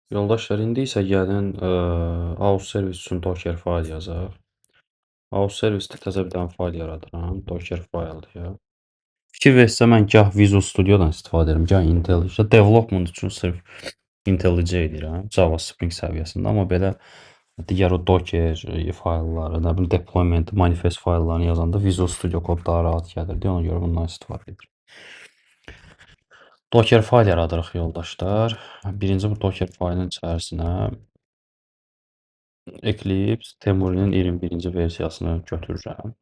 Yoldaşlar, indi isə gəlin house service üçün Docker fayl yazaq. House service-də təzə bir dənə fayl yaradıram. Docker fayldır ya. Fikir versə mən gah Visual Studio'dan istifadə edirəm, gah IntelliJ. Development üçün sırf IntelliJ edirəm, Java Spring səviyyəsində. Amma belə digər o Docker faylları, nə bilim deployment, manifest fayllarını yazanda Visual Studio kod daha rahat gəlirdi. Ona görə bundan istifadə edirəm. Docker fayl yaradırıq yoldaşlar. Birinci bu Docker faylın içərisinə Eclipse Temurinin 21-ci versiyasını götürürəm.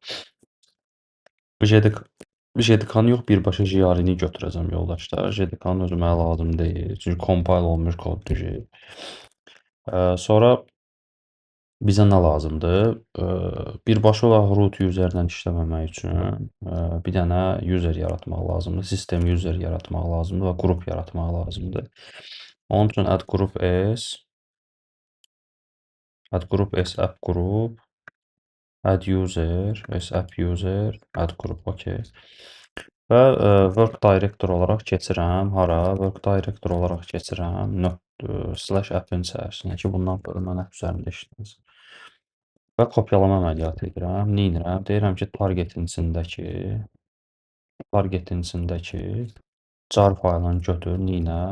JDK-nı yox, birbaşa JRini götürəcəm yoldaşlar. JDK-nın özü mənə lazım deyil. Çünki compile olunmuş koddur. Sonra bizə nə lazımdır? Birbaşa olaraq root user-lə işləməmək üçün bir dənə user yaratmaq lazımdır. System user yaratmaq lazımdır və qrup yaratmaq lazımdır. Onun üçün add group s app group add user, app user, add group, okey. Və work director olaraq keçirəm. Hara? Work director olaraq keçirəm. Slash app'in içərisinə ki, bundan sonra mən app üzərində işləsin. Və kopyalama əməliyyatı edirəm. Nə edirəm? Deyirəm ki, targetin içindəki jar faylını götür, nə?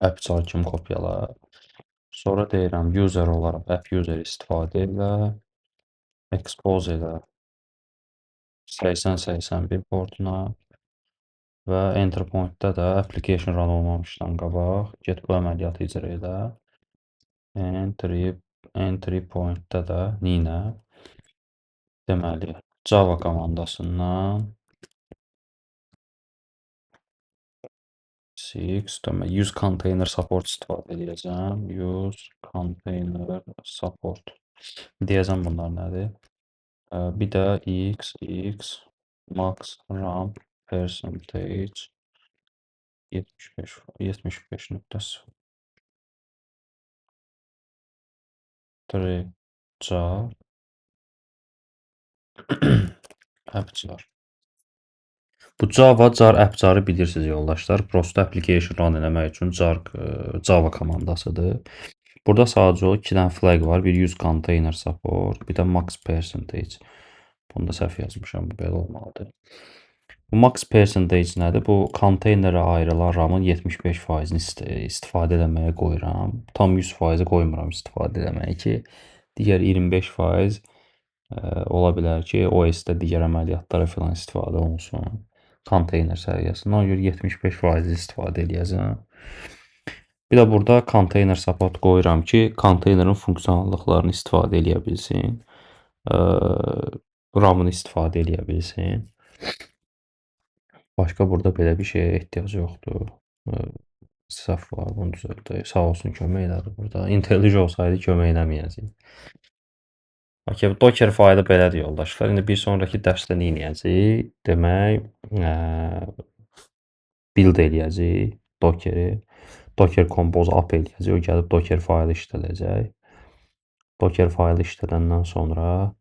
App jar kimi kopyala. Sonra deyirəm user olaraq app user istifadə elə. Expose elə 8081 portuna və enter point-da da application run olmamışdan qabaq get bu əməliyyatı icra elə. Entry point-da da nə? Deməli, Java komandasından use container support istifadə edəcəm. Use container support deyəcəm, bunlar nədir? Bir də x max RAM percentage 75.0 jar app jar. Bu Java jar app jarı bilirsiniz yoldaşlar. Prosto application run eləmək üçün jar Java komandasıdır. Burada sadəcə o 2 dənə flag var. Bir use container support, bir də max percentage. Bunu da səhv yazmışam, bu belə olmalıdır. Bu max percentage nədir? Bu konteynerə ayrılan RAM-ın 75%-ni istifadə eləməyə qoyuram. Tam 100%-i qoymuram istifadə eləməyə ki, digər 25% ola bilər ki, OS-də digər əməliyyatlara filan istifadə olunsun. Konteyner səviyyəsində. Ona görə 75% istifadə edəcəm. Bir də burada konteyner support qoyuram ki, konteynerin funksionallıqlarını istifadə edə bilsin. RAM-ını istifadə edə bilsin. Başqa burada belə bir şeyə ehtiyac yoxdur. Səhv var, bunu düzəldək. Sağ olsun, kömək elədi burada. IntelliJ olsaydı kömək eləməyəcək. Okey, Docker faylı belədir yoldaşlar. İndi bir sonraki dərsdə nə edəcəyik? Demək, build eləyəcəyik Docker-i. Docker Compose app eləyəcək. O gəlib Docker faylı işlədəcək. Docker faylı işlədəndən sonra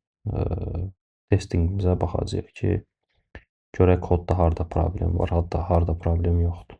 testingimizə baxacağıq ki, görək kodda harda problem var, harda problem yoxdur.